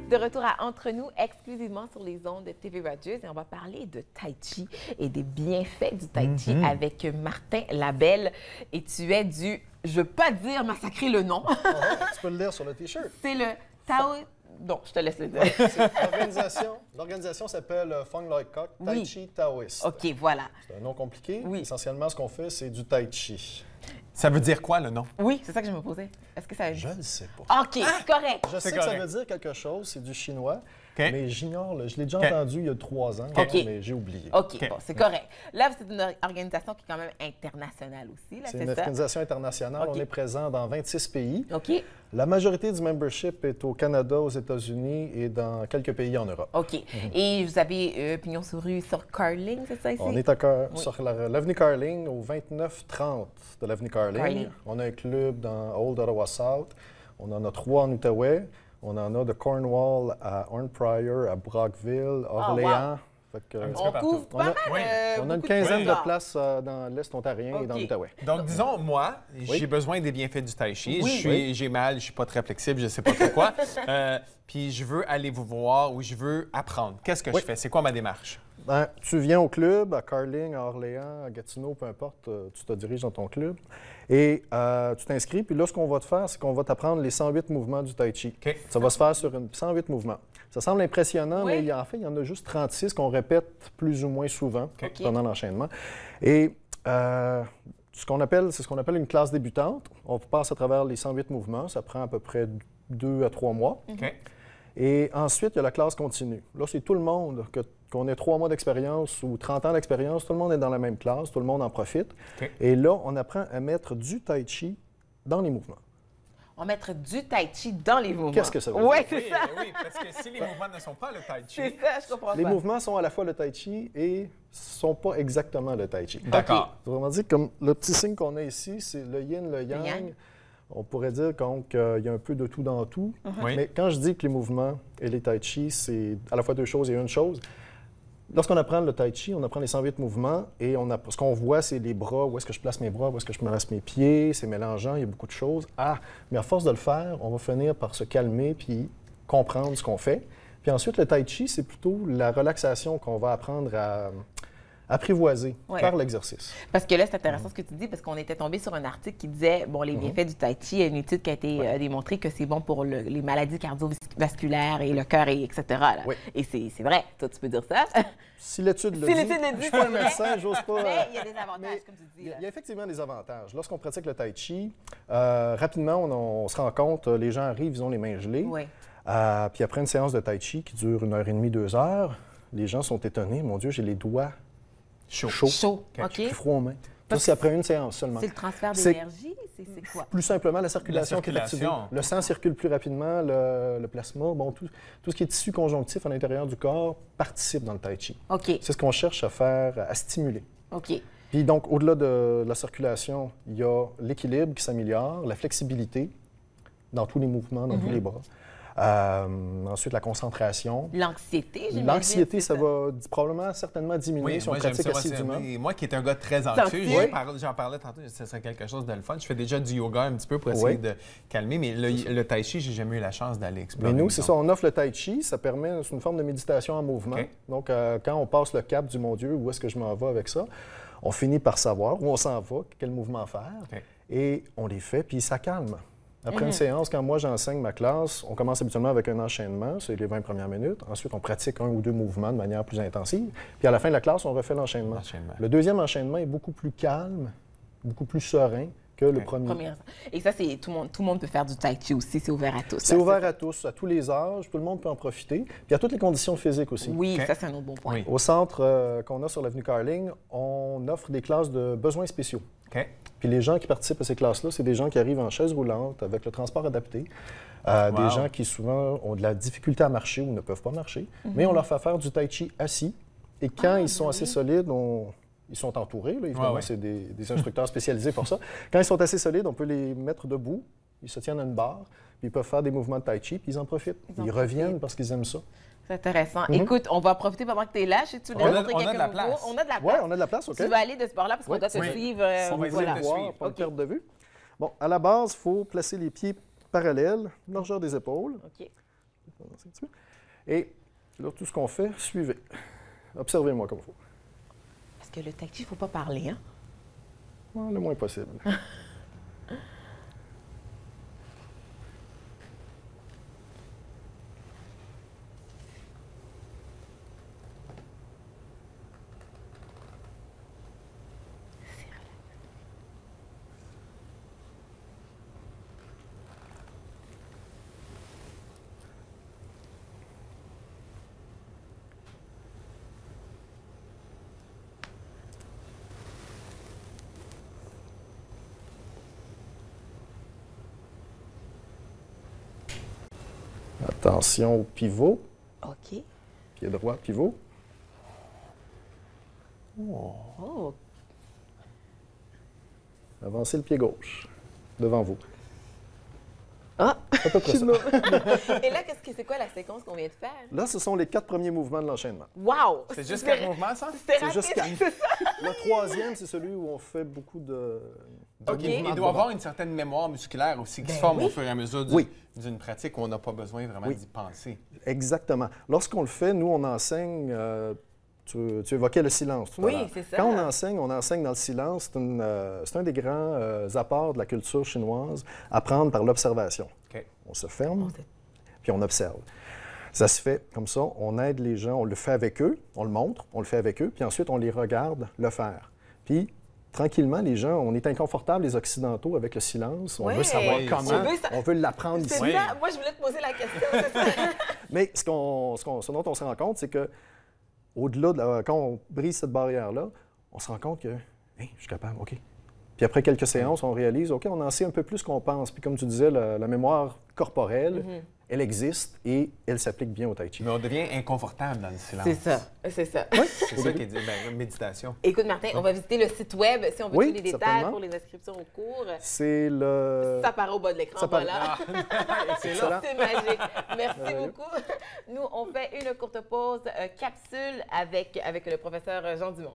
De retour à Entre nous, exclusivement sur les ondes de TV Rogers. Et on va parler de Tai Chi et des bienfaits du Tai Chi avec Martin Labelle. Et tu es du, je ne veux pas dire massacrer le nom. Tu peux le lire sur le T-shirt. C'est le Tao... Non, je te laisse le dire. L'organisation s'appelle Feng Loi Kok, Tai Chi Taoiste. OK, voilà. C'est un nom compliqué. Oui. Essentiellement, ce qu'on fait, c'est du Tai Chi. Ça veut dire quoi, le nom? Oui, c'est ça que je me posais. Est-ce que ça... Je ne sais pas. OK, correct. Je sais que ça veut dire quelque chose, c'est du chinois, mais j'ignore. Je l'ai déjà entendu il y a 3 ans, mais j'ai oublié. OK, bon, c'est correct. Là, c'est une organisation qui est quand même internationale aussi, là, c'est une organisation internationale. On est présent dans 26 pays. OK. La majorité du membership est au Canada, aux États-Unis et dans quelques pays en Europe. OK. Et vous avez pignon sur rue sur Carling, c'est ça ici? On est sur l'avenue Carling, au 29-30 de l'avenue Carling. On a un club dans Old Ottawa South. On en a 3 en Outaouais. On en a de Cornwall à Hornprior, à Brockville, Orléans. On couvre pas mal. On a une quinzaine de places dans l'Est ontarien et dans l'Outaouais. Donc, disons, moi, j'ai besoin des bienfaits du Tai Chi. J'ai mal, je ne suis pas très flexible, je ne sais pas trop quoi. Puis je veux aller vous voir ou je veux apprendre. Qu'est-ce que je fais? C'est quoi ma démarche? Tu viens au club, à Carling, à Orléans, à Gatineau, peu importe, tu te diriges dans ton club et tu t'inscris. Puis là, ce qu'on va te faire, c'est qu'on va t'apprendre les 108 mouvements du Tai Chi. Ça va se faire sur 108 mouvements. Ça semble impressionnant, mais en fait, il y en a juste 36 qu'on répète plus ou moins souvent pendant l'enchaînement. Et c'est ce qu'on appelle une classe débutante. On passe à travers les 108 mouvements. Ça prend à peu près 2 à 3 mois. Et ensuite, il y a la classe continue. Là, c'est tout le monde, qu'on ait 3 mois d'expérience ou 30 ans d'expérience, tout le monde est dans la même classe, tout le monde en profite. Et là, on apprend à mettre du Tai Chi dans les mouvements. On va mettre du Tai Chi dans les mouvements. Qu'est-ce que ça veut dire? Oui, c'est ça. Oui, parce que si les mouvements ne sont pas le Tai Chi... C'est ça, je comprends Les mouvements sont à la fois le Tai Chi et ne sont pas exactement le Tai Chi. D'accord. Autrement dit, comme le petit signe qu'on a ici, c'est le yin, le yang. On pourrait dire qu'il y a un peu de tout dans tout. Mais quand je dis que les mouvements et les Tai Chi, c'est à la fois 2 choses et une chose, lorsqu'on apprend le Tai Chi, on apprend les 108 mouvements et ce qu'on voit, c'est les bras, où est-ce que je place mes bras, où est-ce que je me place mes pieds, c'est mélangeant, il y a beaucoup de choses. Mais à force de le faire, on va finir par se calmer puis comprendre ce qu'on fait. Puis ensuite, le Tai Chi, c'est plutôt la relaxation qu'on va apprendre à apprivoiser par l'exercice. Parce que là, c'est intéressant ce que tu dis, parce qu'on était tombé sur un article qui disait, bon, les bienfaits du Tai Chi, il y a une étude qui a été démontrée que c'est bon pour les maladies cardiovasculaires et le cœur, etc. Là. Et c'est vrai, toi, tu peux dire ça. Si l'étude le dit, je suis pas un médecin, j'ose pas... Mais il y a des avantages, comme tu dis. Il y a effectivement des avantages. Lorsqu'on pratique le Tai Chi, rapidement, on se rend compte, les gens arrivent, ils ont les mains gelées. Puis après une séance de Tai Chi qui dure 1h30, 2 heures, les gens sont étonnés. Mon Dieu, j'ai les doigts chauds. Plus froid aux mains. Ça, c'est après une séance seulement. C'est le transfert d'énergie? C'est quoi? Plus simplement, la circulation qui est activée. Le sang circule plus rapidement, le plasma, tout ce qui est tissu conjonctif à l'intérieur du corps participe dans le Tai Chi. C'est ce qu'on cherche à faire, à stimuler. Puis donc, au-delà de la circulation, il y a l'équilibre qui s'améliore, la flexibilité dans tous les mouvements, dans tous les bras. Ensuite, la concentration. L'anxiété, j'imagine. L'anxiété, ça va probablement, certainement diminuer si on pratique assidûment. Moi qui est un gars très anxieux, j'en parlais tantôt, ce serait quelque chose de le fun. Je fais déjà du yoga un petit peu pour essayer de calmer, mais le Tai Chi, j'ai jamais eu la chance d'aller explorer. Mais nous, c'est ça, on offre le Tai Chi, ça permet, c'est une forme de méditation en mouvement. Donc, quand on passe le cap du mon Dieu, où est-ce que je m'en vais avec ça, on finit par savoir où on s'en va, quel mouvement faire, et on les fait, puis ça calme. Après une séance, quand moi j'enseigne ma classe, on commence habituellement avec un enchaînement, c'est les 20 premières minutes. Ensuite, on pratique 1 ou 2 mouvements de manière plus intensive. Puis à la fin de la classe, on refait l'enchaînement. Le deuxième enchaînement est beaucoup plus calme, beaucoup plus serein que le premier. Et ça, c'est tout le monde peut faire du Tai Chi aussi, c'est ouvert à tous. C'est ouvert à tous, à tous les âges, tout le monde peut en profiter. Puis à toutes les conditions physiques aussi. Oui, ça, c'est un autre bon point. Au centre qu'on a sur l'avenue Carling, on offre des classes de besoins spéciaux. Puis les gens qui participent à ces classes-là, c'est des gens qui arrivent en chaise roulante avec le transport adapté. Des gens qui souvent ont de la difficulté à marcher ou ne peuvent pas marcher. Mais on leur fait faire du Tai Chi assis. Et quand ils sont assez solides, ils sont entourés. Là, évidemment, c'est des instructeurs spécialisés pour ça. Quand ils sont assez solides, on peut les mettre debout. Ils se tiennent à une barre. Puis ils peuvent faire des mouvements de Tai Chi. Puis ils en profitent. Ils reviennent parce qu'ils aiment ça. C'est intéressant. Écoute, on va profiter pendant que tu es là. Je sais que tu voulais montrer quelques mouvements. On a de la place. Oui, on a de la place, OK. Tu vas aller de ce bord-là parce qu'on doit te suivre. On va essayer de voir, pas de perte de vue. Bon, à la base, il faut placer les pieds parallèles, largeur des épaules. avancer un petit peu. Et là, tout ce qu'on fait, suivez. Observez-moi comme il faut. Parce que le tai chi, il ne faut pas parler, hein? Le moins possible. Attention au pivot. OK. Pied droit, pivot. Oh. Avancez le pied gauche devant vous. Ah! À peu près ça. Et là, c'est quoi la séquence qu'on vient de faire? Là, ce sont les 4 premiers mouvements de l'enchaînement. Wow! C'est juste 4 mouvements, ça? C'est C'est juste rapide, 4. c'est ça? Le troisième, c'est celui où on fait beaucoup de... Donc, OK. il doit avoir une certaine mémoire musculaire aussi qui se forme au fur et à mesure d'une pratique où on n'a pas besoin vraiment d'y penser. Exactement. Lorsqu'on le fait, nous, on enseigne... tu évoquais le silence tout à l'heure. Oui, c'est ça. Quand on enseigne dans le silence. C'est un des grands apports de la culture chinoise, apprendre par l'observation. OK. On se ferme, puis on observe. Ça se fait comme ça, on aide les gens, on le fait avec eux, on le montre, on le fait avec eux, puis ensuite on les regarde le faire. Puis tranquillement, les gens, on est inconfortables, les Occidentaux, avec le silence. On veut savoir comment, on veut l'apprendre ici. C'est ça, moi je voulais te poser la question, c'est ça. Mais ce dont on se rend compte, c'est que au-delà de quand on brise cette barrière-là, on se rend compte que hey, je suis capable, OK. Puis après quelques séances, on réalise, OK, on en sait un peu plus qu'on pense. Puis comme tu disais, la mémoire corporelle, elle existe et elle s'applique bien au tai chi. Mais on devient inconfortable dans le silence. C'est ça, c'est ça. Oui, C'est ça qui est dit, méditation. Écoute, Martin, on va visiter le site web si on veut tous les détails certainement. pour les inscriptions au cours. C'est le... Ça paraît au bas de l'écran, Ça paraît. voilà. Excellent. C'est magique. Merci beaucoup. Nous, on fait une courte pause capsule avec le professeur Jean Dumont.